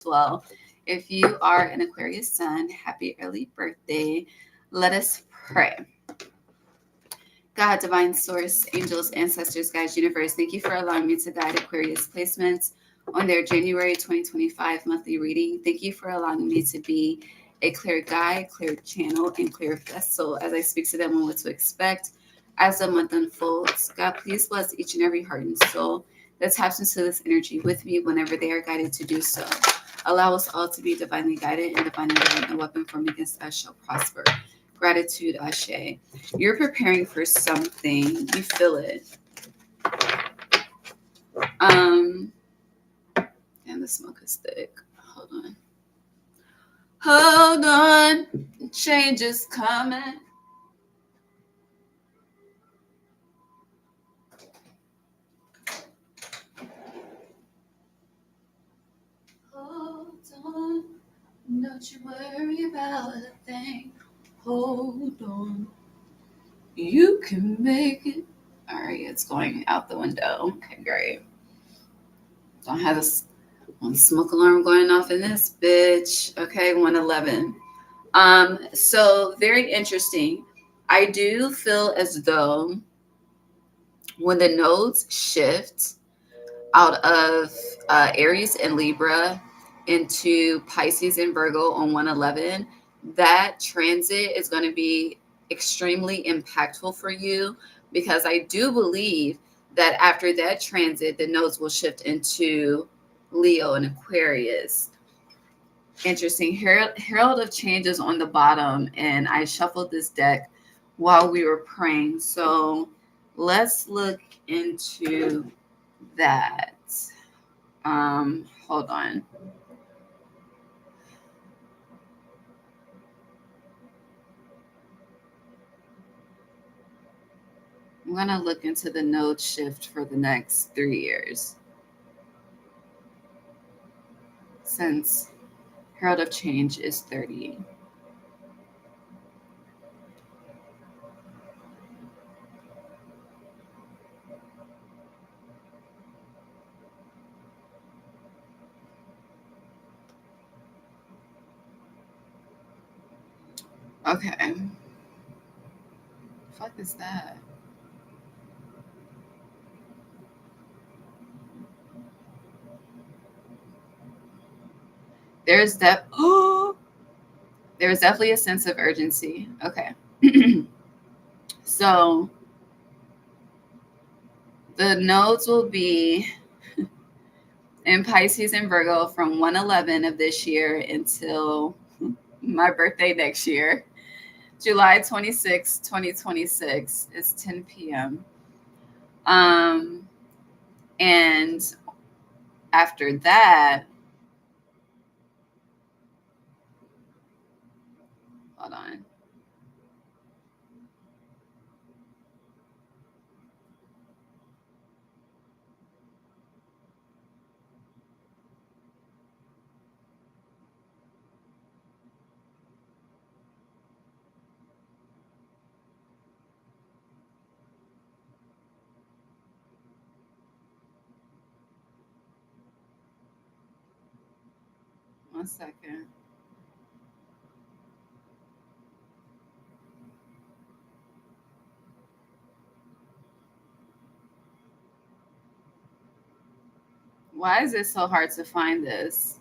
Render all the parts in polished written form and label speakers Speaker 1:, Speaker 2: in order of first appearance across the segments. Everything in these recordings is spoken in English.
Speaker 1: well. If you are an Aquarius sun, happy early birthday. Let us pray. God, divine source, angels, ancestors, guides, universe, thank you for allowing me to guide Aquarius placements on their January 2025 monthly reading. Thank you for allowing me to be a clear guide, clear channel, and clear vessel as I speak to them on what to expect as the month unfolds. God, please bless each and every heart and soul that taps into this energy with me whenever they are guided to do so. Allow us all to be divinely guided and divinely guided. No weapon formed against us shall prosper. Gratitude, Ashe. You're preparing for something. You feel it. And the smoke is thick. Hold on. Hold on. Change is coming. Hold on. Don't you worry about a thing. Hold on. You can make it. All right, it's going out the window. Okay, great. Don't have this one smoke alarm going off in this bitch. Okay, 111. So very interesting. I do feel as though when the nodes shift out of Aries and Libra into Pisces and Virgo on 111, that transit is going to be extremely impactful for you, because I do believe that after that transit, the nodes will shift into Leo and Aquarius. Interesting. Herald of Change is on the bottom, and I shuffled this deck while we were praying. So let's look into that. Hold on. I'm going to look into the node shift for the next 3 years, since Herald of Change is 30. Okay. The fuck is that? There's that. Oh, there's definitely a sense of urgency. Okay. So the nodes will be in Pisces and Virgo from 111 of this year until my birthday next year, July 26, 2026. It's 10 p.m. Um, and after that, hold on. 1 second. Why is it so hard to find this?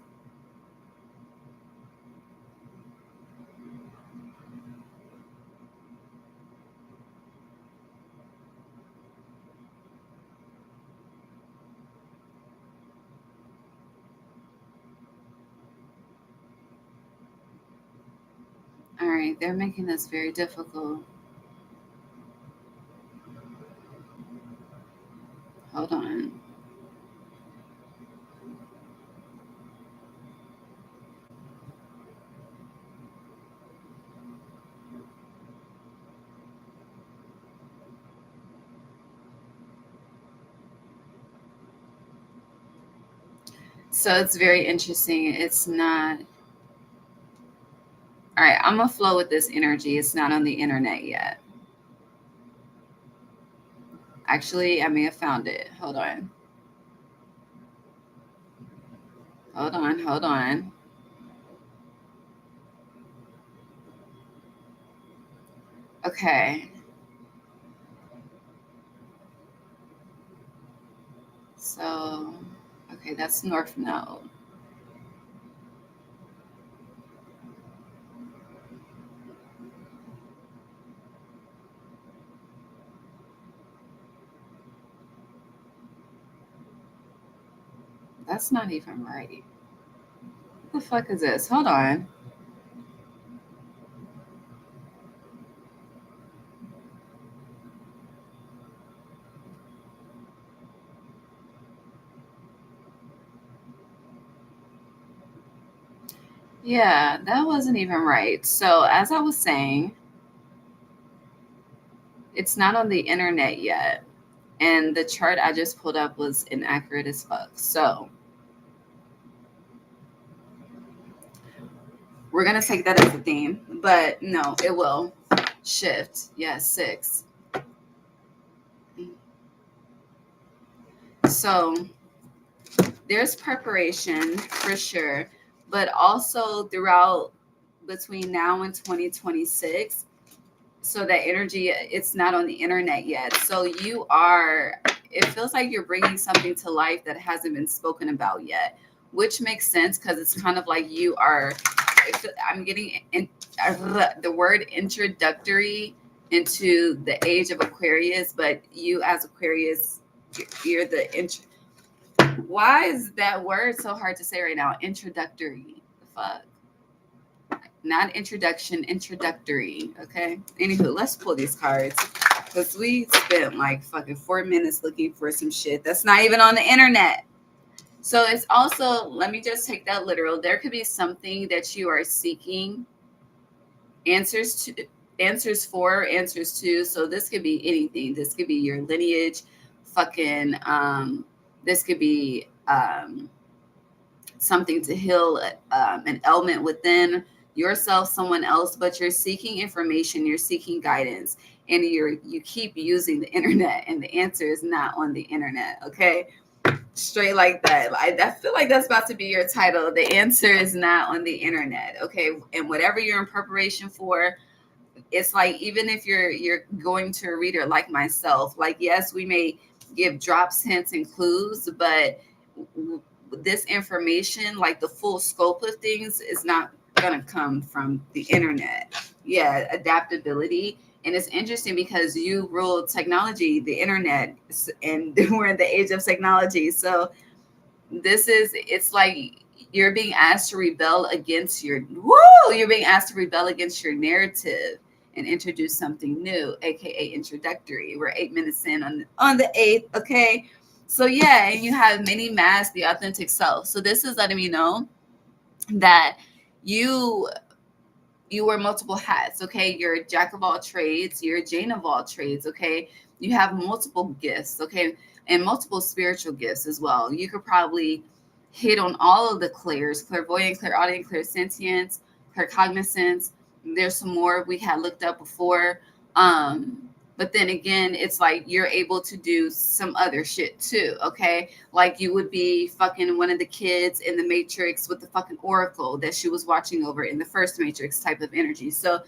Speaker 1: All right, they're making this very difficult. Hold on. So it's very interesting. It's not. All right, I'm going to flow with this energy. It's not on the internet yet. Actually, I may have found it. Hold on. Hold on. Okay. So, okay, that's North Node. That's not even right. What the fuck is this? Hold on. Yeah, that wasn't even right. So, as I was saying, it's not on the internet yet. And the chart I just pulled up was inaccurate as fuck. So, we're going to take that as a theme. But no, it will shift. Yes, 6. So, there's preparation for sure. But also throughout between now and 2026, so that energy, it's not on the internet yet. So you are, it feels like you're bringing something to life that hasn't been spoken about yet, which makes sense because it's kind of like you are, I'm getting the word introductory into the age of Aquarius, but you as Aquarius, you're the why is that word so hard to say right now? Introductory. The fuck? Not introduction, introductory. Okay. Anywho, let's pull these cards. Because we spent like fucking 4 minutes looking for some shit that's not even on the internet. So it's also, let me just take that literal. There could be something that you are seeking answers to, answers to. So this could be anything. This could be your lineage, fucking, this could be something to heal an ailment within yourself, someone else, but you're seeking information, you're seeking guidance, and you keep using the internet, and the answer is not on the internet. Okay, straight like that. I feel like that's about to be your title. The answer is not on the internet. Okay, and whatever you're in preparation for, it's like even if you're going to a reader like myself, like yes, we may give drops, hints, and clues, but this information, like the full scope of things, is not gonna come from the internet. Yeah, adaptability. And it's interesting because you rule technology, the internet, and we're in the age of technology. So it's like you're being asked to rebel against you're being asked to rebel against your narrative and introduce something new, aka introductory. We're 8 minutes in on the 8th. Okay, so yeah, and you have many masks, the authentic self. So this is letting me know that you you wear multiple hats. Okay, you're a jack of all trades, you're a Jane of all trades. Okay, you have multiple gifts. Okay, and multiple spiritual gifts as well. You could probably hit on all of the clairs: clairvoyant, clairaudient, clairsentience, claircognizance. There's some more we had looked up before. But then again, it's like you're able to do some other shit too. Okay, like you would be fucking one of the kids in the Matrix with the fucking oracle that she was watching over in the first Matrix type of energy. So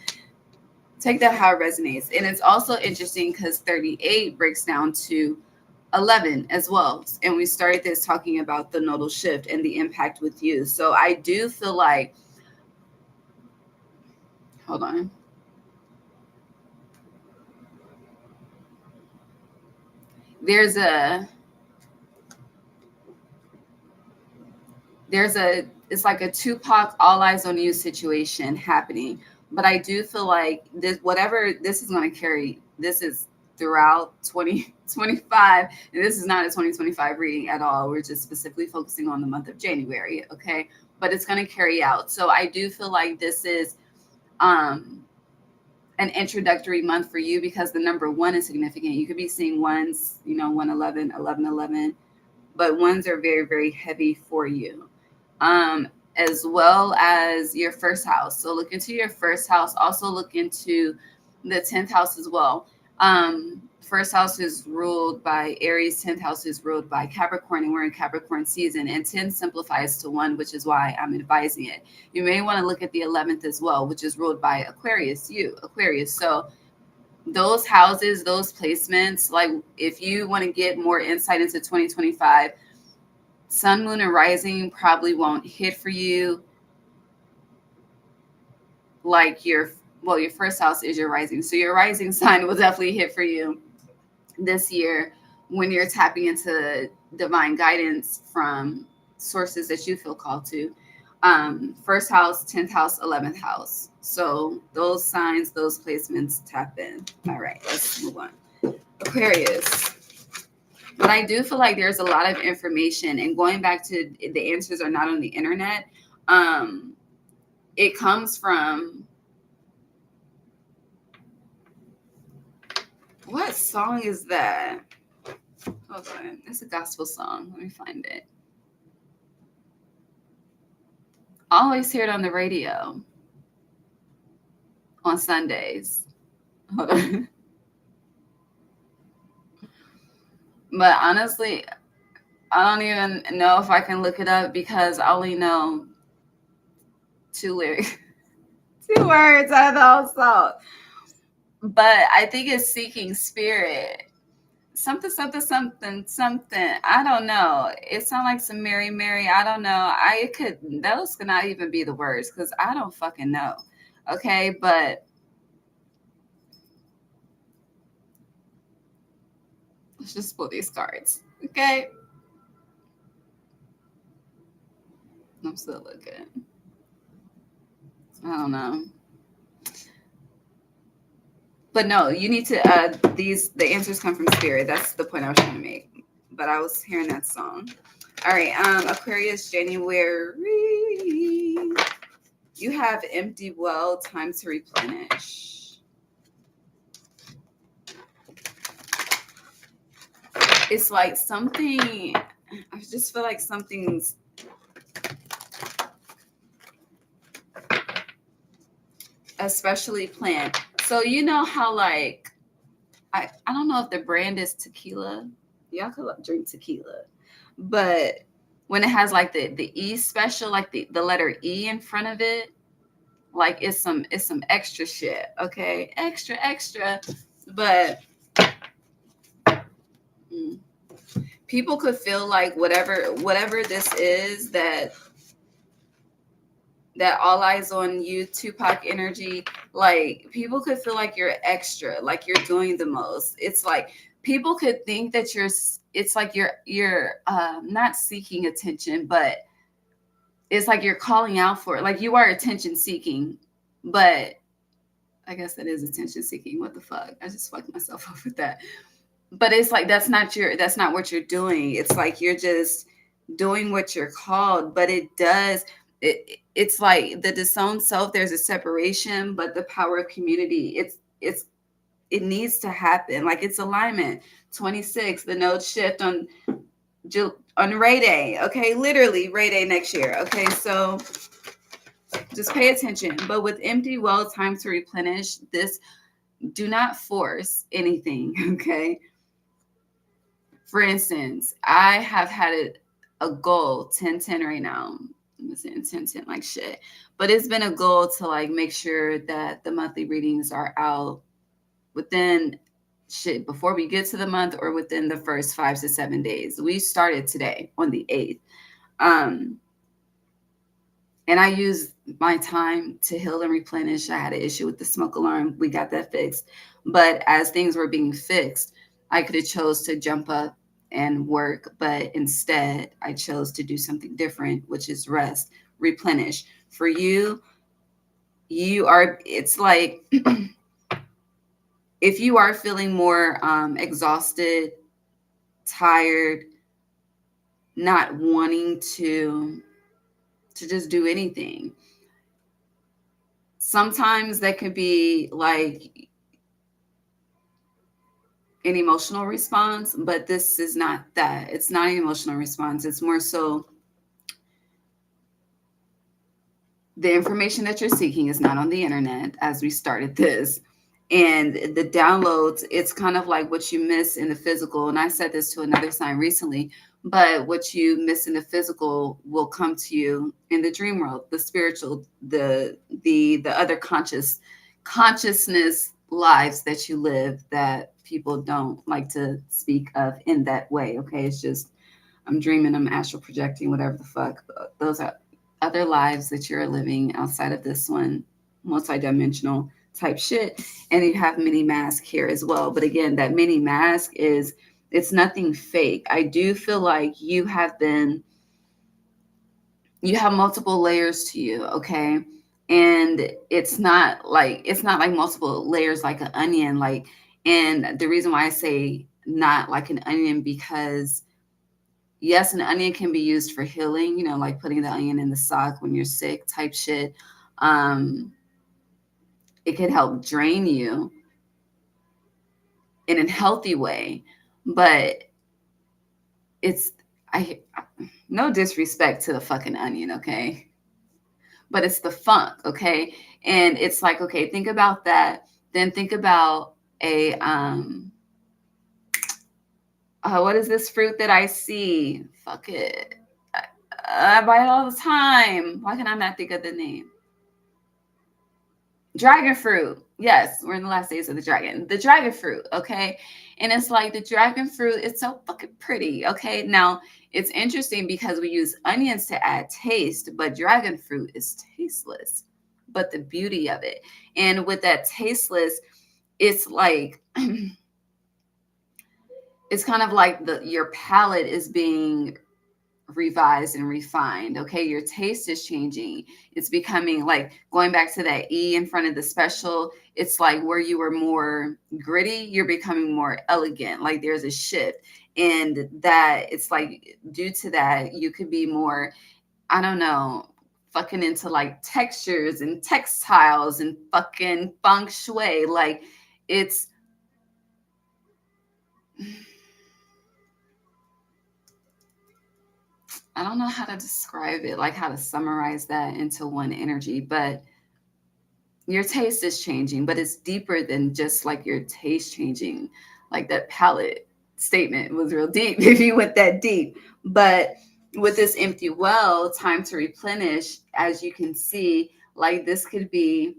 Speaker 1: take that how it resonates. And it's also interesting because 38 breaks down to 11 as well. And we started this talking about the nodal shift and the impact with you. So I do feel like, hold on. There's a it's like a Tupac all eyes on you situation happening. But I do feel like this, whatever this is going to carry, this is throughout 2025, and this is not a 2025 reading at all. We're just specifically focusing on the month of January. Okay, but it's going to carry out. So I do feel like this is an introductory month for you because the number 1 is significant. You could be seeing ones, 111, 1111, but ones are very, very heavy for you. As well as your first house. So look into your first house. Also look into the 10th house as well. first house is ruled by Aries, 10th house is ruled by Capricorn, and we're in Capricorn season, and 10 simplifies to 1, which is why I'm advising it. You may want to look at the 11th as well, which is ruled by Aquarius, Aquarius. So those houses, those placements, like if you want to get more insight into 2025, Sun, Moon, and Rising probably won't hit for you like your first house is your rising. So your rising sign will definitely hit for you this year when you're tapping into divine guidance from sources that you feel called to. First house, 10th house, 11th house. So those signs, those placements, tap in. All right, let's move on. Aquarius. But I do feel like there's a lot of information, and going back to the answers are not on the internet. It comes from, what song is that? Hold on. It's a gospel song. Let me find it. I always hear it on the radio on Sundays. Hold on. But honestly, I don't even know if I can look it up because I only know 2 lyrics, 2 words out of the whole song. But I think it's Seeking Spirit. Something, something, something, something. I don't know. It sounds like some Mary, Mary. I don't know. Those could not even be the words because I don't fucking know. Okay, but let's just pull these cards. Okay. I'm still looking. I don't know. But no, you need to, the answers come from Spirit. That's the point I was trying to make. But I was hearing that song. All right, Aquarius, January. You have empty well, time to replenish. It's like something, I just feel like something's especially planned. So you know how like, I don't know if the brand is tequila. Y'all could drink tequila. But when it has like the E special, like the letter E in front of it, like it's some extra shit. Okay. Extra. But people could feel like whatever this is, that all eyes on you, Tupac energy, like people could feel like you're extra, like you're doing the most. It's like people could think that it's like you're not seeking attention, but it's like you're calling out for it. Like you are attention seeking, but I guess that is attention seeking. What the fuck? I just fucked myself up with that. But it's like that's not what you're doing. It's like you're just doing what you're called, but it's like the disowned self, there's a separation, but the power of community, it needs to happen. Like it's alignment. 26, the nodes shift on Ray Day. Okay, literally Ray Day next year. Okay, so just pay attention. But with empty well, time to replenish. This, do not force anything. Okay. For instance, I have had a goal 10-10 right now. I'm saying 10-10 like shit. But it's been a goal to like make sure that the monthly readings are out within shit before we get to the month or within the first 5 to 7 days. We started today on the 8th. And I used my time to heal and replenish. I had an issue with the smoke alarm. We got that fixed. But as things were being fixed, I could have chose to jump up and work. But instead, I chose to do something different, which is rest, replenish. For you are, it's like, if you are feeling more exhausted, tired, not wanting to just do anything, sometimes that could be like an emotional response, but this is not that. It's not an emotional response. It's more so the information that you're seeking is not on the internet, as we started this. And the downloads, it's kind of like what you miss in the physical. And I said this to another sign recently, but what you miss in the physical will come to you in the dream world, the spiritual, the other consciousness lives that you live that people don't like to speak of in that way. Okay, it's just I'm dreaming, I'm astral projecting, whatever the fuck. Those are other lives that you're living outside of this one, multidimensional type shit. And you have mini mask here as well. But again, that mini mask it's nothing fake. I do feel like you have multiple layers to you, okay? And it's not like multiple layers like an onion. Like, and the reason why I say not like an onion, because yes, an onion can be used for healing, like putting the onion in the sock when you're sick type shit. It can help drain you in a healthy way, but no disrespect to the fucking onion, okay? But it's the funk, okay? And it's like, okay, think about that. Then think about a what is this fruit that I see? Fuck it. I buy it all the time. Why can I not think of the name? Dragon fruit. Yes, we're in the last days of the dragon. The dragon fruit, okay? And it's like the dragon fruit, it's so fucking pretty, okay? Now, it's interesting because we use onions to add taste, but dragon fruit is tasteless. But the beauty of it. And with that tasteless, it's like it's kind of like your palate is being revised and refined. Okay, your taste is changing. It's becoming like going back to that E in front of the special. It's like where you were more gritty, you're becoming more elegant. Like there's a shift, and that it's like due to that, you could be more, I don't know, fucking into like textures and textiles and fucking feng shui. Like it's I don't know how to describe it, like how to summarize that into one energy, but your taste is changing, but it's deeper than just like your taste changing. Like that palette statement was real deep if you went that deep. But with this empty well, time to replenish, as you can see, like this could be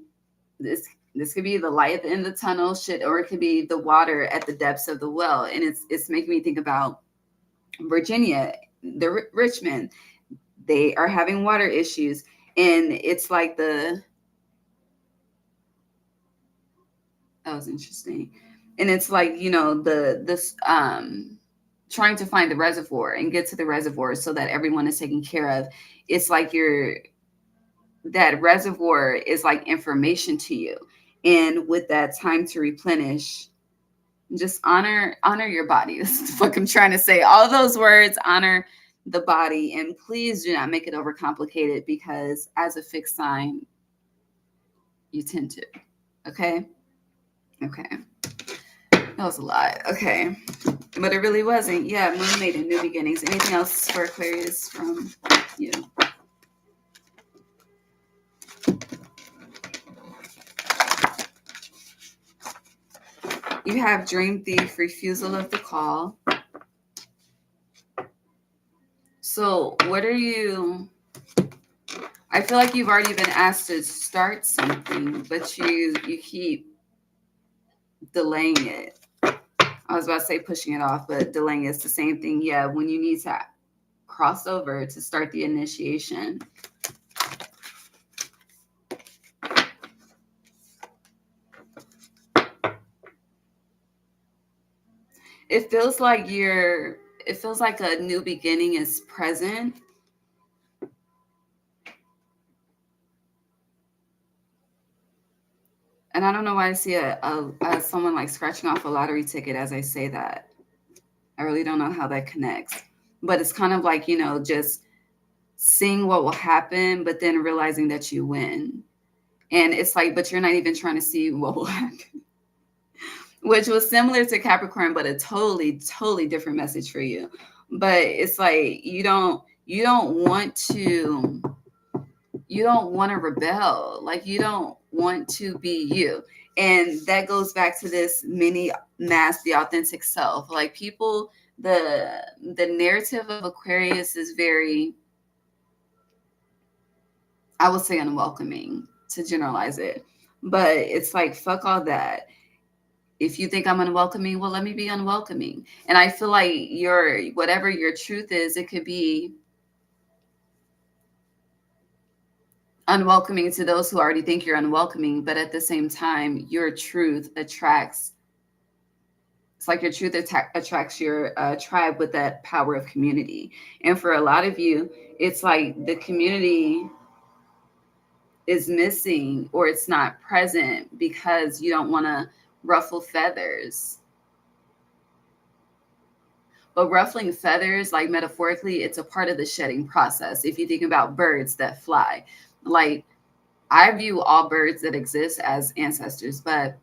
Speaker 1: the light at the end of the tunnel shit, or it could be the water at the depths of the well. And it's making me think about Virginia, the Richmond. They are having water issues, and it's like that was interesting. And it's like, trying to find the reservoir and get to the reservoir so that everyone is taken care of. It's like that reservoir is like information to you. And with that time to replenish, just honor your body. This is what I'm trying to say. All those words, honor the body, and please do not make it overcomplicated, because as a fixed sign, you tend to. Okay. That was a lot. Okay. But it really wasn't. Yeah, Moon Maiden, new beginnings. Anything else for Aquarius from you? You have Dream Thief, refusal of the call. So what are you... I feel like you've already been asked to start something, but you keep delaying it. I was about to say pushing it off, but delaying is the same thing. Yeah, when you need to cross over to start the initiation. It feels like a new beginning is present. And I don't know why I see someone like scratching off a lottery ticket as I say that. I really don't know how that connects. But it's kind of like, just seeing what will happen, but then realizing that you win. And it's like, but you're not even trying to see what will happen. Which was similar to Capricorn, but a totally, totally different message for you. But it's like you don't want to you don't want to rebel. Like, you don't want to be you. And that goes back to this mini mask, the authentic self. Like, people, the narrative of Aquarius is very, I would say, unwelcoming, to generalize it. But it's like, fuck all that. If you think I'm unwelcoming, well, let me be unwelcoming. And I feel like whatever your truth is, it could be unwelcoming to those who already think you're unwelcoming, but at the same time, your truth attracts. It's like your truth attracts your tribe with that power of community. And for a lot of you, it's like the community is missing, or it's not present because you don't want to ruffle feathers. But ruffling feathers, like, metaphorically, it's a part of the shedding process. If you think about birds that fly, like, I view all birds that exist as ancestors, but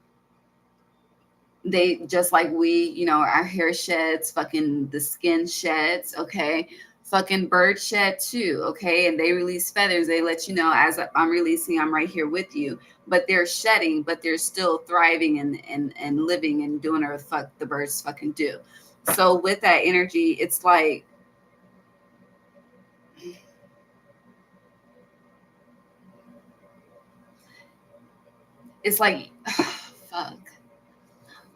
Speaker 1: they, just like we, our hair sheds, fucking the skin sheds, okay? Fucking birds shed too, okay? And they release feathers. They let you know, as I'm releasing, I'm right here with you. But they're shedding, but they're still thriving and living and doing whatever the fuck the birds fucking do. So with that energy, it's like, fuck,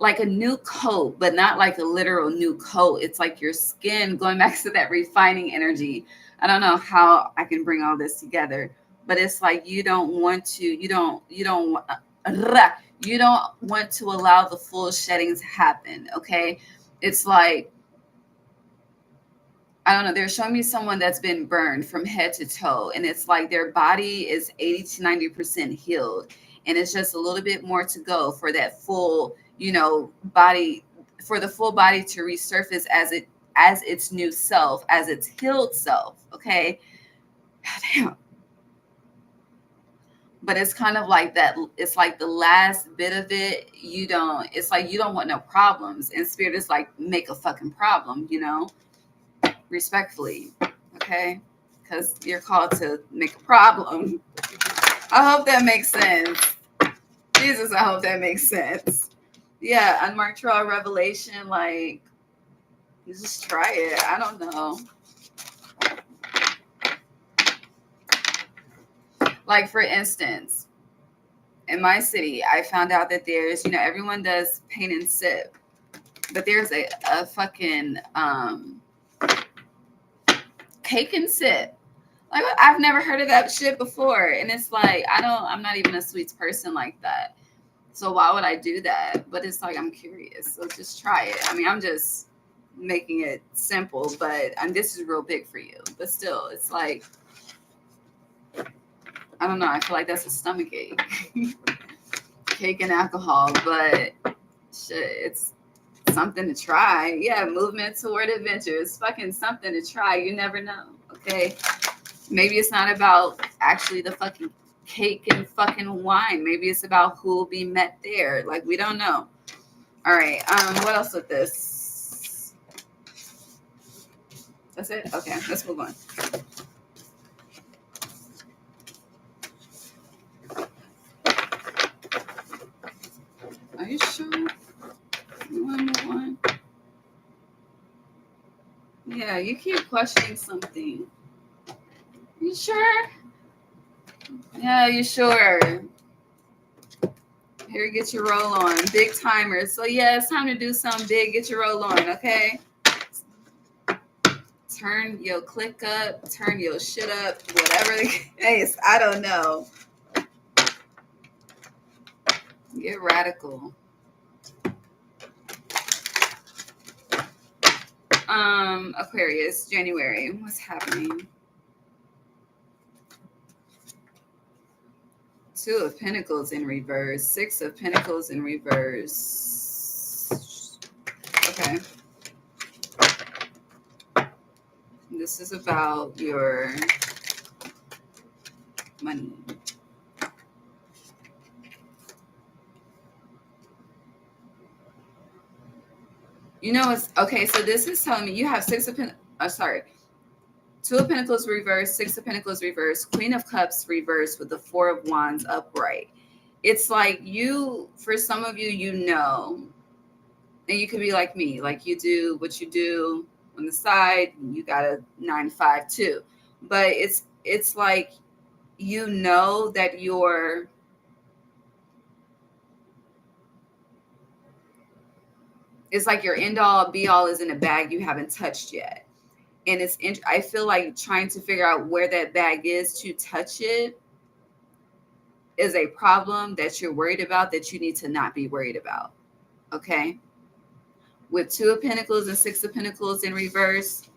Speaker 1: like a new coat, but not like a literal new coat. It's like your skin going back to that refining energy. I don't know how I can bring all this together, but it's like you don't want to allow the full shedding to happen. Okay. It's like, I don't know, they're showing me someone that's been burned from head to toe, and it's like their body is 80 to 90% healed, and it's just a little bit more to go for that full, body, for the full body to resurface as its new self, as its healed self. Okay. Damn. But it's kind of like that. It's like the last bit of it. It's like you don't want no problems, and spirit is like, make a fucking problem, respectfully, okay? Because you're called to make a problem. I hope that makes sense. Jesus, I hope that makes sense. Yeah, unmarked raw revelation, like, you just try it. I don't know. Like, for instance, in my city, I found out that there's, everyone does paint and sip, but there's a fucking cake and sip. Like, I've never heard of that shit before. And it's like, I'm not even a sweets person like that. So why would I do that? But it's like, I'm curious. So just try it. I mean, I'm just making it simple, but this is real big for you. But still, it's like, I don't know. I feel like that's a stomach ache. Cake and alcohol. But shit, it's something to try. Yeah, movement toward adventure. It's fucking something to try. You never know. Okay. Maybe it's not about actually the fucking cake and fucking wine. Maybe it's about who will be met there. Like, we don't know. All right. What else with this? That's it? Okay, let's move on. Are you sure? You want to move on? Yeah, you keep questioning something. You sure? Yeah, you sure? Here, get your roll on. Big timer. So, yeah, it's time to do something big. Get your roll on, okay? Turn your click up. Turn your shit up. Whatever the case. I don't know. Get radical. Aquarius, January. What's happening? Two of Pentacles in reverse. Six of Pentacles in reverse. Okay. This is about your money. It's okay. So this is telling me you have Six of Pentacles. Sorry. Two of Pentacles reversed, Six of Pentacles reversed, Queen of Cups reversed with the Four of Wands upright. It's like for some of you, and you could be like me, like you do what you do on the side, you got a 9 to 5 too. But it's like that it's like your end all be all is in a bag you haven't touched yet. And I feel like trying to figure out where that bag is to touch it is a problem that you're worried about that you need to not be worried about. Okay. With Two of Pentacles and Six of Pentacles in reverse,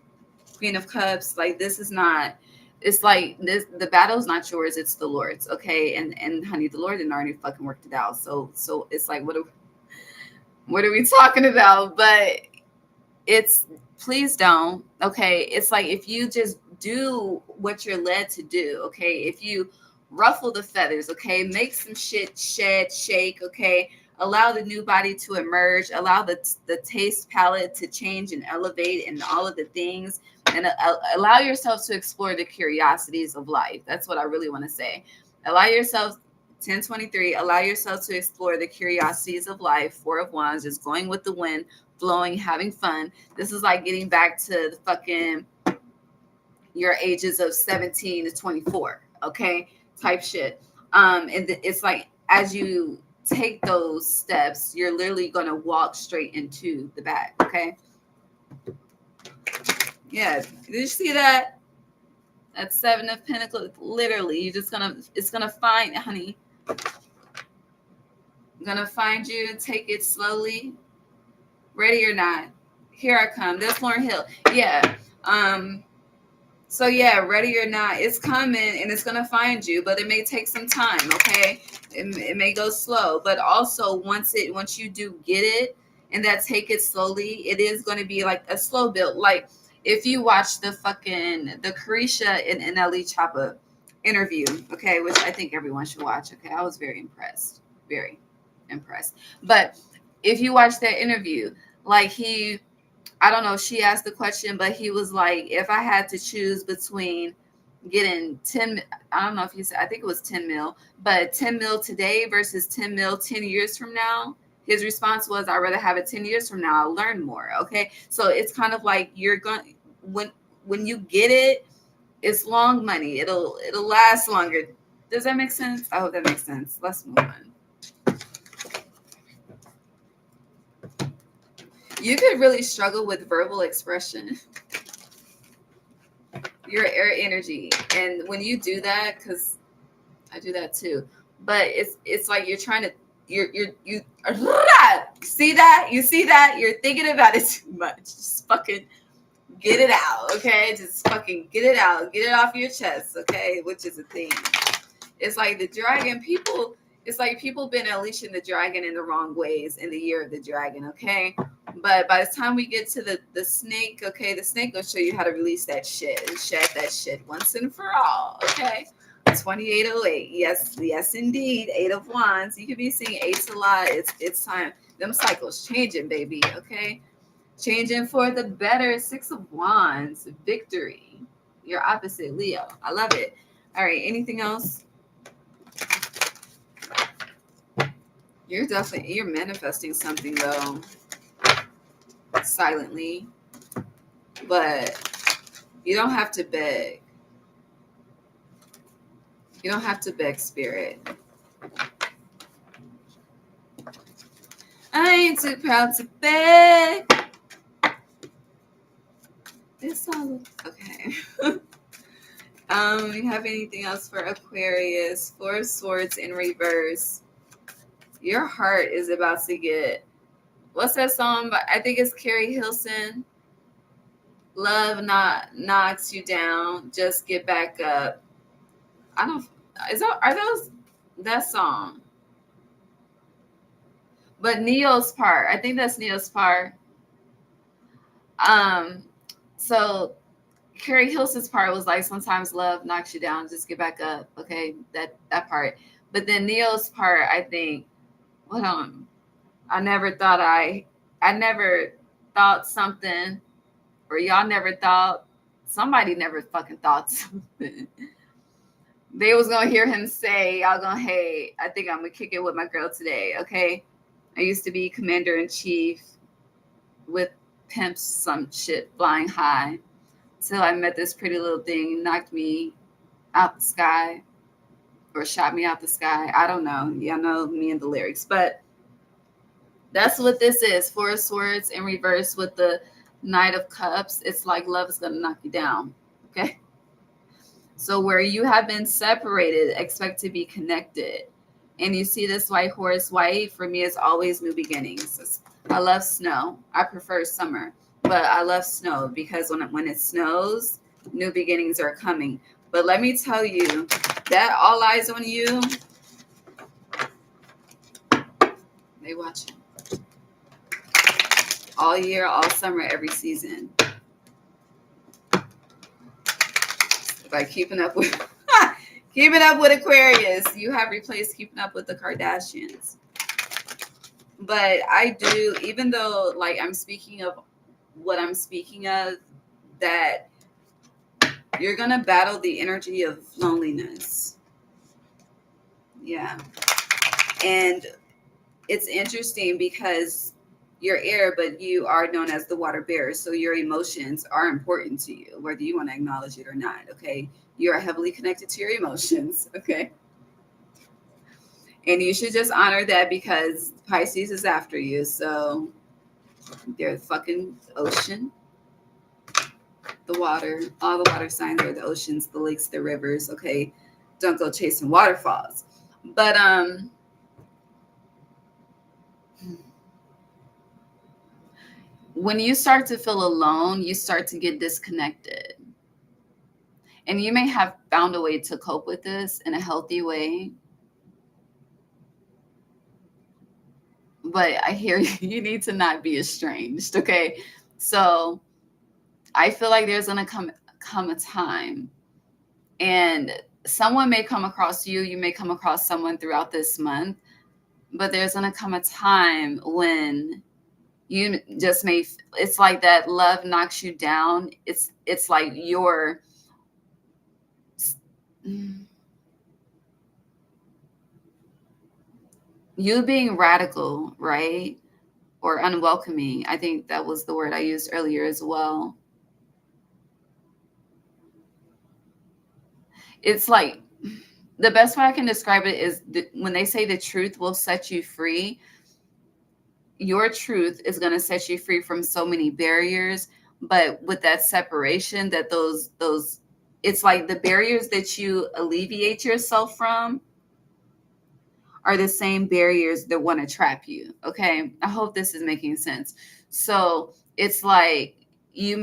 Speaker 1: Queen of Cups, like this is not, it's like this, the battle's not yours, it's the Lord's. Okay. And honey, the Lord didn't already fucking worked it out. So it's like, what are we talking about? But please don't. Okay. It's like, if you just do what you're led to do. Okay. If you ruffle the feathers, okay, make some shit shed, shake, okay, allow the new body to emerge, allow the taste palette to change and elevate and all of the things, and allow yourself to explore the curiosities of life. That's what I really want to say. Allow yourself, 1023, allow yourself to explore the curiosities of life. Four of Wands, just going with the wind, flowing, having fun. This is like getting back to the fucking your ages of 17 to 24, okay, type shit. And it's like, as you take those steps, you're literally going to walk straight into the bag. Okay. Yeah. Did you see that? That's Seven of Pentacles. Literally, it's going to find, honey. I'm going to find you. Take it slowly. Ready or not. Here I come. There's Lauren Hill. Yeah. So yeah, ready or not, it's coming and it's going to find you, but it may take some time. Okay. It may go slow, but also once you do get it and that take it slowly, it is going to be like a slow build. Like if you watch the Carisha and Nelly Choppa interview, okay, which I think everyone should watch. Okay. I was very impressed. But if you watch that interview, like I don't know, she asked the question, but he was like, if I had to choose between getting 10, I don't know if he said, I think it was 10 mil, but 10 mil today versus 10 mil 10 years from now, his response was, I'd rather have it 10 years from now. I'll learn more. Okay. So it's kind of like when you get it, it's long money. It'll last longer. Does that make sense? I hope that makes sense. Let's move on. You could really struggle with verbal expression. Your air energy. And when you do that, because I do that too, but it's like you're trying to, you see that? You see that? You're thinking about it too much. Just fucking get it out, okay? Just fucking get it out. Get it off your chest, okay? Which is a thing. It's like the dragon people, it's like people been unleashing the dragon in the wrong ways in the year of the dragon, okay? But by the time we get to the snake, okay, the snake will show you how to release that shit and shed that shit once and for all, okay? 2808, yes, indeed. 8 of Wands. You could be seeing 8s a lot. It's time. Them cycles changing, baby, okay? Changing for the better. 6 of Wands, victory. Your opposite, Leo. I love it. All right, anything else? You're manifesting something though, silently, but you don't have to beg. You don't have to beg spirit. I ain't too proud to beg. It's all okay. You have anything else for Aquarius? 4 of Swords in reverse. Your heart is about to get, what's that song? I think it's Carrie Hilson. Love knocks you down. Just get back up. Are those that song? But Neo's part, I think that's Neo's part. So Carrie Hilson's part was like, sometimes love knocks you down, just get back up. Okay, that part. But then Neo's part, I think, hold on. I never thought something, or y'all never thought Somebody never fucking thought something. They was gonna hear him say, y'all gonna, hey, I think I'm gonna kick it with my girl today, okay? I used to be commander-in-chief with pimps, some shit flying high. Till I met this pretty little thing, knocked me out the sky, or shot me out the sky. I don't know. Y'all know me and the lyrics. But that's what this is. Four of Swords in reverse with the Knight of Cups. It's like love is gonna knock you down, okay? So where you have been separated, expect to be connected. And you see this white horse. White for me is always new beginnings. I love snow. I prefer summer, but I love snow because when it snows, new beginnings are coming. But let me tell you, that all eyes on you, they watching. All year, all summer, every season. By keeping up with Aquarius, you have replaced keeping up with the Kardashians. But I do, even though like I'm speaking of what I'm speaking of, that you're gonna battle the energy of loneliness. Yeah. And it's interesting because you're air, but you are known as the water bearer. So your emotions are important to you, whether you want to acknowledge it or not. Okay. You are heavily connected to your emotions. Okay. And you should just honor that because Pisces is after you. So they're the fucking ocean, the water, all the water signs are the oceans, the lakes, the rivers. Okay. Don't go chasing waterfalls. But, when you start to feel alone, you start to get disconnected. And you may have found a way to cope with this in a healthy way. But I hear you need to not be estranged, okay? So I feel like there's going to come a time, and someone may come across you. You may come across someone throughout this month, but there's going to come a time when you just may, it's like that love knocks you down. It's like you're, you being radical, right? Or unwelcoming. I think that was the word I used earlier as well. It's like the best way I can describe it is when they say the truth will set you free, your truth is going to set you free from so many barriers. But with that separation, that those, it's like the barriers that you alleviate yourself from are the same barriers that want to trap you. Okay. I hope this is making sense. So it's like you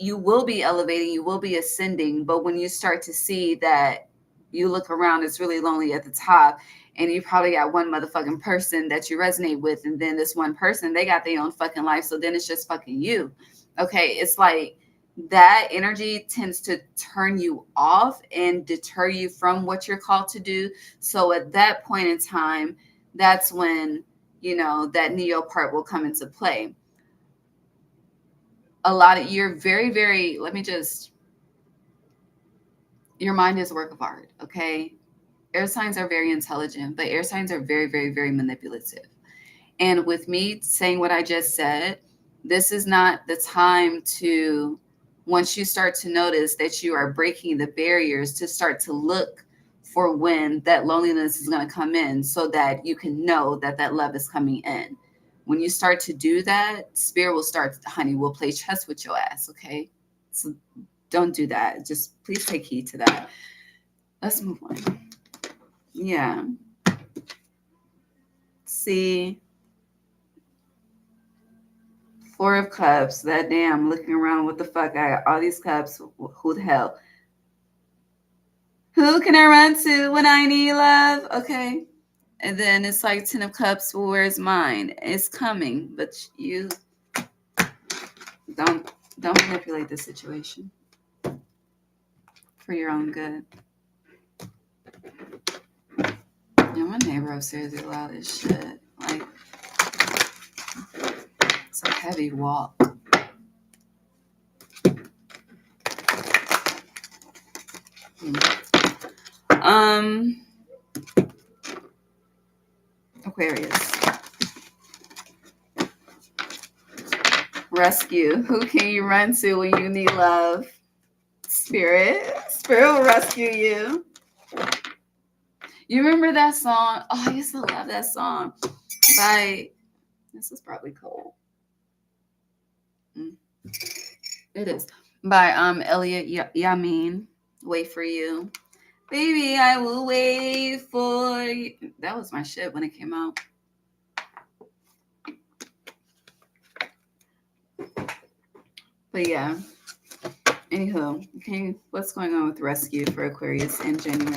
Speaker 1: will be elevating, you will be ascending, but when you start to see that you look around, it's really lonely at the top, and you probably got one motherfucking person that you resonate with, and then this one person, they got their own fucking life, so then it's just fucking you. Okay, it's like that energy tends to turn you off and deter you from what you're called to do. So at that point in time, that's when, that Neo part will come into play. A lot of, you're very, very, your mind is a work of art, okay? Air signs are very intelligent, but air signs are very, very, very manipulative. And with me saying what I just said, this is not the time to, once you start to notice that you are breaking the barriers, to start to look for when that loneliness is going to come in, so that you can know that that love is coming in. When you start to do that, spirit will start, honey, we'll play chess with your ass, okay? So don't do that. Just please take heed to that. Let's move on. Yeah. See, Four of Cups, that damn, looking around, what the fuck? I got all these cups. Who the hell? Who can I run to when I need love? Okay. And then it's like 10 of Cups, well, where's mine? It's coming, but you don't manipulate the situation for your own good. Yeah, my neighbor upstairs is loud as shit. Like, it's a heavy walk. Aquarius. Rescue. Who can you run to when you need love? Spirit. Spirit will rescue you. You remember that song? Oh, I used to love that song by, this is probably cold. It is. By Elliot Yamin. Wait for you. Baby, I will wait for you. That was my shit when it came out. But yeah. Anywho, okay, what's going on with rescue for Aquarius in January?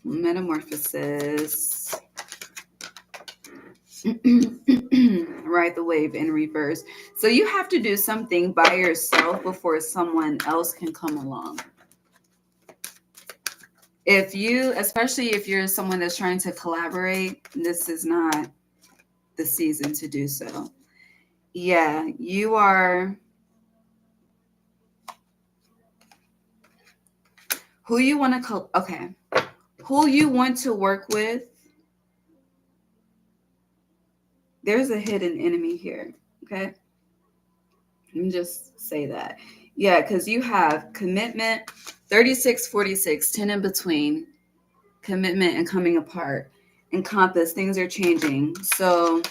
Speaker 1: Metamorphosis. Ride the wave in reverse. So you have to do something by yourself before someone else can come along. If you, especially if you're someone that's trying to collaborate, this is not the season to do so. Yeah, you are. Who you want to, okay. Who you want to work with, there's a hidden enemy here, okay? Let me just say that. Yeah, because you have commitment, 36, 46, 10 in between, commitment and coming apart. Encompass, things are changing. So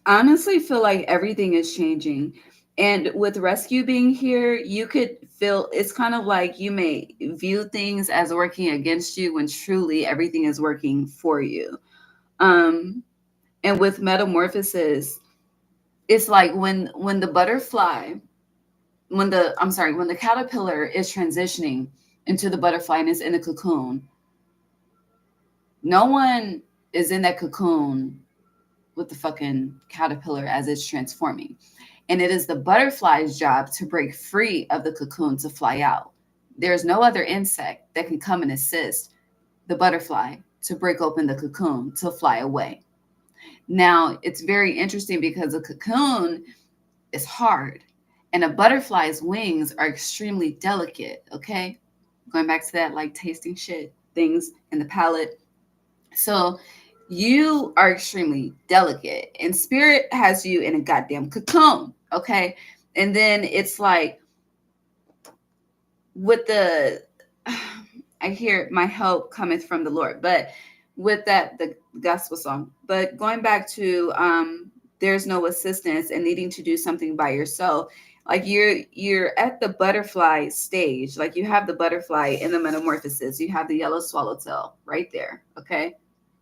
Speaker 1: I honestly feel like everything is changing. And with rescue being here, you could feel it's kind of like you may view things as working against you when truly everything is working for you. And with metamorphosis, it's like when the butterfly, when the caterpillar is transitioning into the butterfly and is in the cocoon, no one is in that cocoon with the fucking caterpillar as it's transforming. And it is the butterfly's job to break free of the cocoon to fly out. There's no other insect that can come and assist the butterfly to break open the cocoon to fly away. Now, it's very interesting because a cocoon is hard and a butterfly's wings are extremely delicate, okay? Going back to that, like tasting shit, things in the palate. So you are extremely delicate and spirit has you in a goddamn cocoon, okay? And then it's like with the, I hear my help cometh from the Lord, but with that, the gospel song, but going back to there's no assistance and needing to do something by yourself, like you're at the butterfly stage, like you have the butterfly in the metamorphosis, you have the yellow swallowtail right there, okay?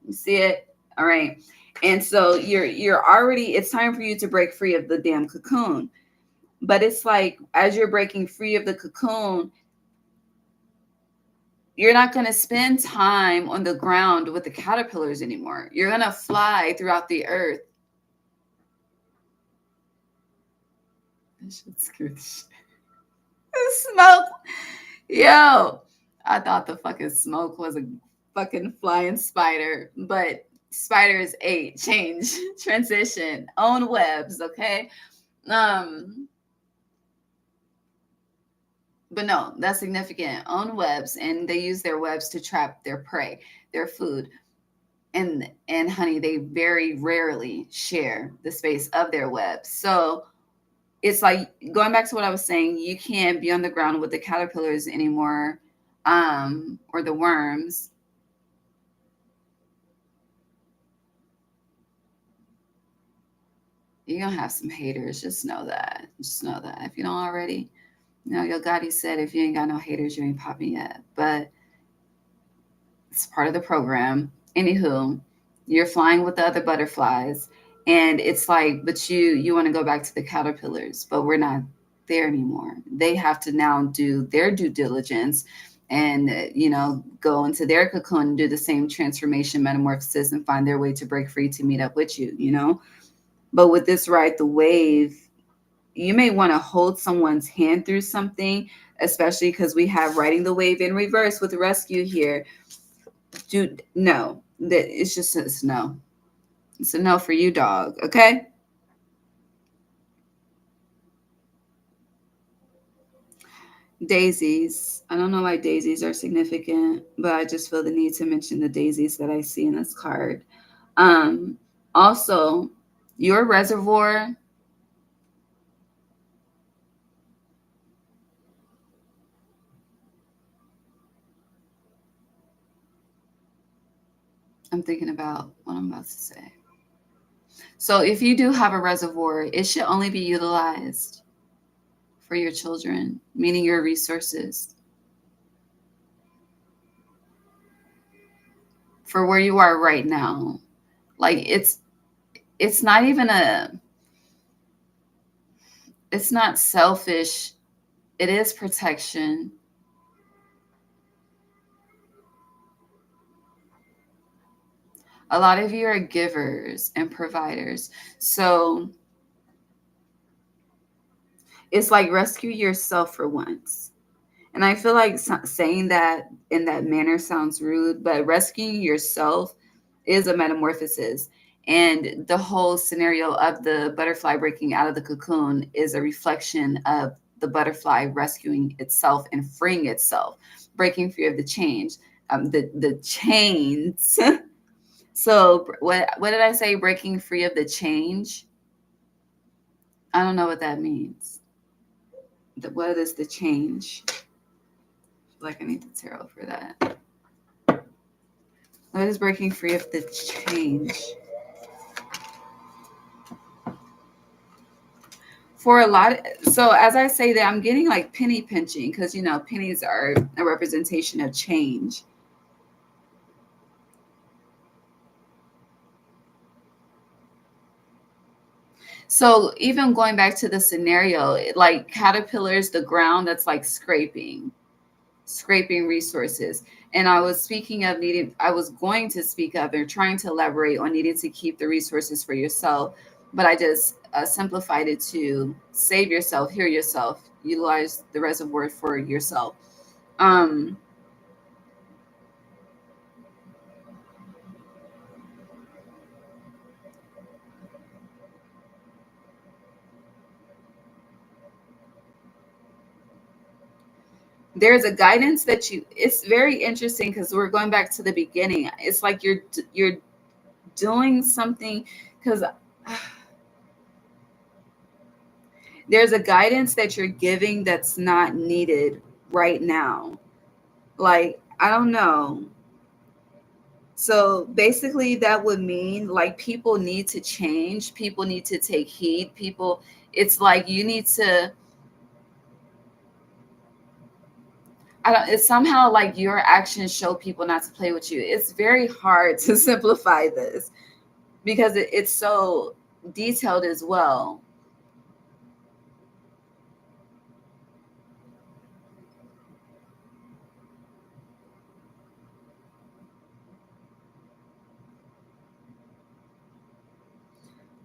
Speaker 1: You see it? All right. And so you're already, it's time for you to break free of the damn cocoon. But it's like as you're breaking free of the cocoon, you're not going to spend time on the ground with the caterpillars anymore. You're going to fly throughout the earth. That shit scared the shit. The smoke. Yo, I thought the fucking smoke was a fucking flying spider, but spiders ate, change, transition, own webs, okay? But no, that's significant. Own webs, and they use their webs to trap their prey, their food. And honey, they very rarely share the space of their webs. So it's like going back to what I was saying, you can't be on the ground with the caterpillars anymore, or the worms. You're gonna have some haters. Just know that. Just know that. If you don't already, Yo Gotti said, if you ain't got no haters, you ain't popping yet. But it's part of the program. Anywho, you're flying with the other butterflies. And it's like, but you want to go back to the caterpillars, but we're not there anymore. They have to now do their due diligence and, go into their cocoon and do the same transformation, metamorphosis, and find their way to break free to meet up with you. But with this ride, the wave, you may want to hold someone's hand through something, especially because we have riding the wave in reverse with rescue here. Dude, no, that it's no. It's a no for you, dog. Okay? Daisies. I don't know why daisies are significant, but I just feel the need to mention the daisies that I see in this card. Um, Also, your reservoir, I'm thinking about what I'm about to say. So, if you do have a reservoir, it should only be utilized for your children, meaning your resources, for where you are right now. Like it's not even it's not selfish. It is protection. A lot of you are givers and providers. So it's like rescue yourself for once. And I feel like saying that in that manner sounds rude, but rescuing yourself is a metamorphosis. And the whole scenario of the butterfly breaking out of the cocoon is a reflection of the butterfly rescuing itself and freeing itself, breaking free of the the chains. So what did I say? Breaking free of the change? I don't know what that means. What is the change? Like I need the tarot for that. What is breaking free of the change? For a lot so as I say that, I'm getting like penny pinching because pennies are a representation of change. So even going back to the scenario, like caterpillars, the ground that's like scraping resources. And I was speaking of I was going to speak of or trying to elaborate on needing to keep the resources for yourself, but I just simplified it to save yourself, heal yourself, utilize the reservoir for yourself. Um, there's a guidance that it's very interesting because we're going back to the beginning. It's like you're doing something because there's a guidance that you're giving that's not needed right now. Like, I don't know. So basically, that would mean like people need to change, people need to take heed, it's like you need to, I don't, it's somehow like your actions show people not to play with you. It's very hard to simplify this because it's so detailed as well.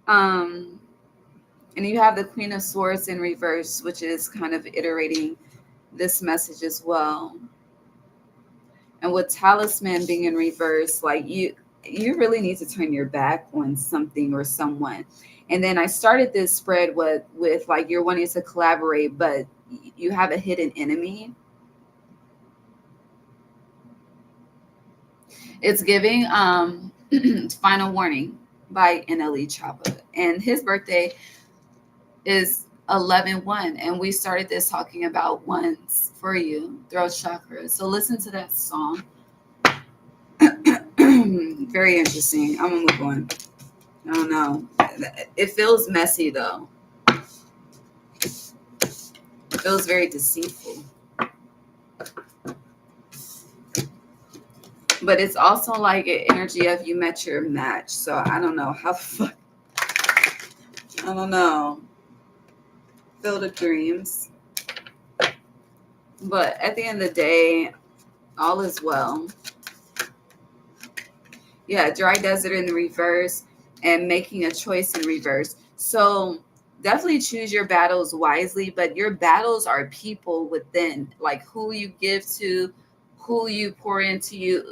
Speaker 1: Um, and you have the Queen of Swords in reverse, which is kind of iterating this message as well. And with Talisman being in reverse, like you really need to turn your back on something or someone. And then I started this spread with like you're wanting to collaborate, but you have a hidden enemy. It's giving Final Warning by NLE Choppa. And his birthday is 11/1, and we started this talking about ones for you, throat chakra. So listen to that song. Very interesting. I'm gonna move on. I don't know. It feels messy though. It feels very deceitful. But it's also like an energy of you met your match. So I don't know how the fuck. I don't know. Filled with dreams. But at the end of the day, all is well. Yeah, dry desert in the reverse and making a choice in reverse. So definitely choose your battles wisely, but your battles are people within, like who you give to, who you pour into,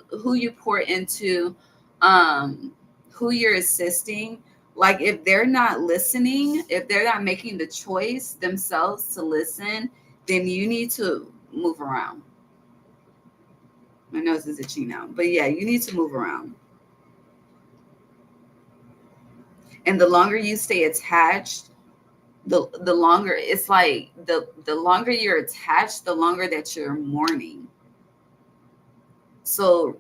Speaker 1: um, who you're assisting, like if they're not listening, if they're not making the choice themselves to listen, then you need to move around. My nose is itchy now, but yeah, you need to move around. And the longer you stay attached, the longer it's like the longer you're attached, the longer that you're mourning. So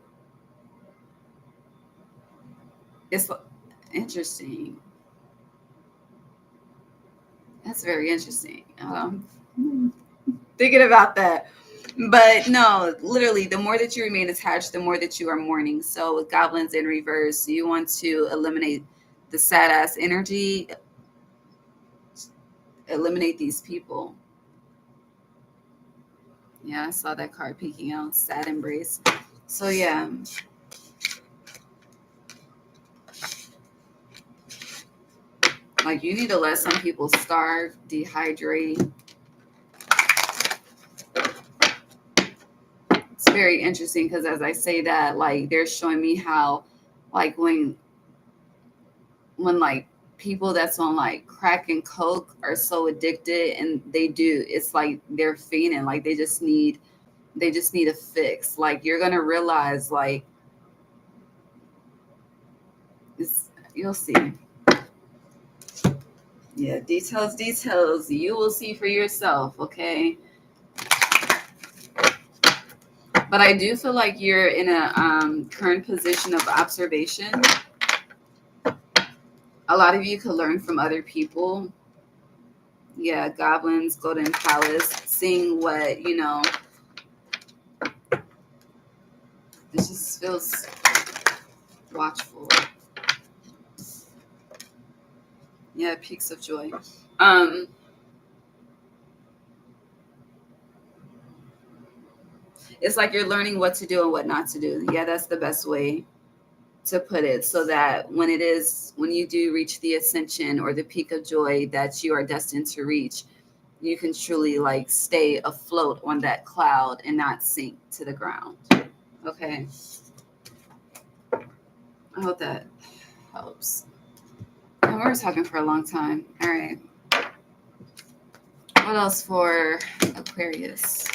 Speaker 1: it's interesting. That's very interesting. Thinking about that. But no, literally, the more that you remain attached, the more that you are mourning. So with goblins in reverse, you want to eliminate the sad ass energy, eliminate these people. Yeah, I saw that card peeking out, sad embrace. So yeah. Like you need to let some people starve, dehydrate. It's very interesting because as I say that, like they're showing me how, like when like people that's on like crack and coke are so addicted, and it's like they're fiending, like they just need a fix. Like you're gonna realize, like you'll see. Yeah, details. You will see for yourself, okay? But I do feel like you're in a current position of observation. A lot of you could learn from other people. Yeah, goblins, golden palace, seeing what, this just feels watchful. Yeah, peaks of joy. It's like you're learning what to do and what not to do. Yeah, that's the best way to put it, so that when you do reach the ascension or the peak of joy that you are destined to reach, you can truly like stay afloat on that cloud and not sink to the ground. Okay. I hope that helps. And we were talking for a long time. All right. What else for Aquarius?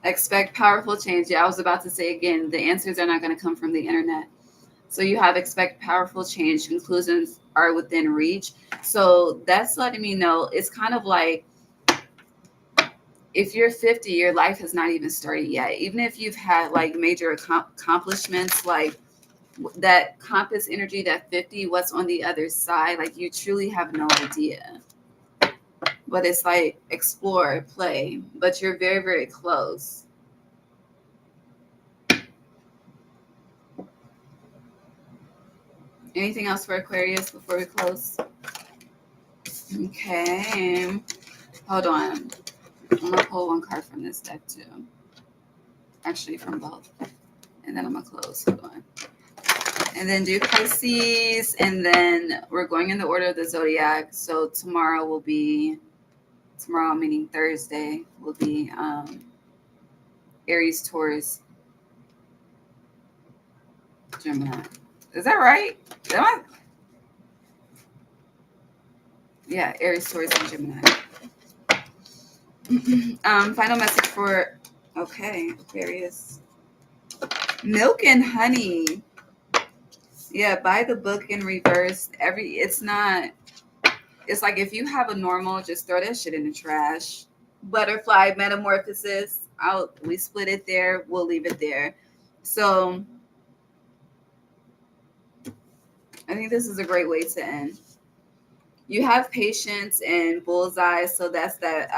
Speaker 1: Expect powerful change. Yeah, I was about to say again, the answers are not going to come from the internet. So you have expect powerful change. Conclusions are within reach. So that's letting me know it's kind of like if you're 50, your life has not even started yet. Even if you've had like major accomplishments, like that compass energy, that 50, what's on the other side, like you truly have no idea. But it's like explore, play, but you're very, very close. Anything else for Aquarius before we close? Okay. Hold on. I'm going to pull one card from this deck too. Actually, from both. And then I'm going to close. Hold on. And then do Pisces. And then we're going in the order of the zodiac. So tomorrow, meaning Thursday, will be Aries, Taurus, Gemini. Is that right? Yeah, Aries, Taurus, and Gemini. Final message for Aquarius. Milk and honey. Yeah, buy the book in reverse. It's like if you have a normal, just throw that shit in the trash. Butterfly metamorphosis. We split it there. We'll leave it there. So I think this is a great way to end. You have patience and bullseye. So that's that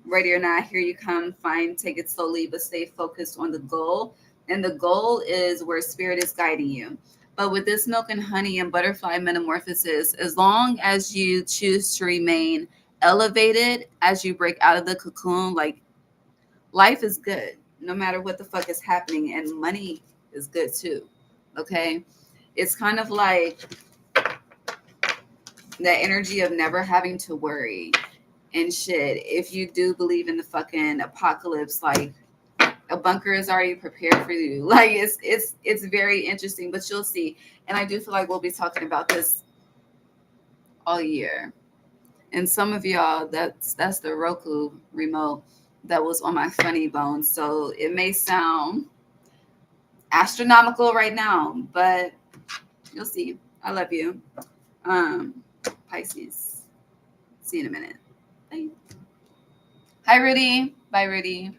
Speaker 1: ready or not, here you come, fine, take it slowly, but stay focused on the goal. And the goal is where spirit is guiding you. But with this milk and honey and butterfly metamorphosis, as long as you choose to remain elevated as you break out of the cocoon, like life is good no matter what the fuck is happening, and money is good too. Okay. It's kind of like that energy of never having to worry and shit. If you do believe in the fucking apocalypse, like a bunker is already prepared for you. Like it's very interesting, but you'll see. And I do feel like we'll be talking about this all year. And some of y'all, that's the Roku remote that was on my funny bone. So it may sound astronomical right now, but you'll see. I love you. Pisces. See you in a minute. Bye. Hi, Rudy. Bye, Rudy.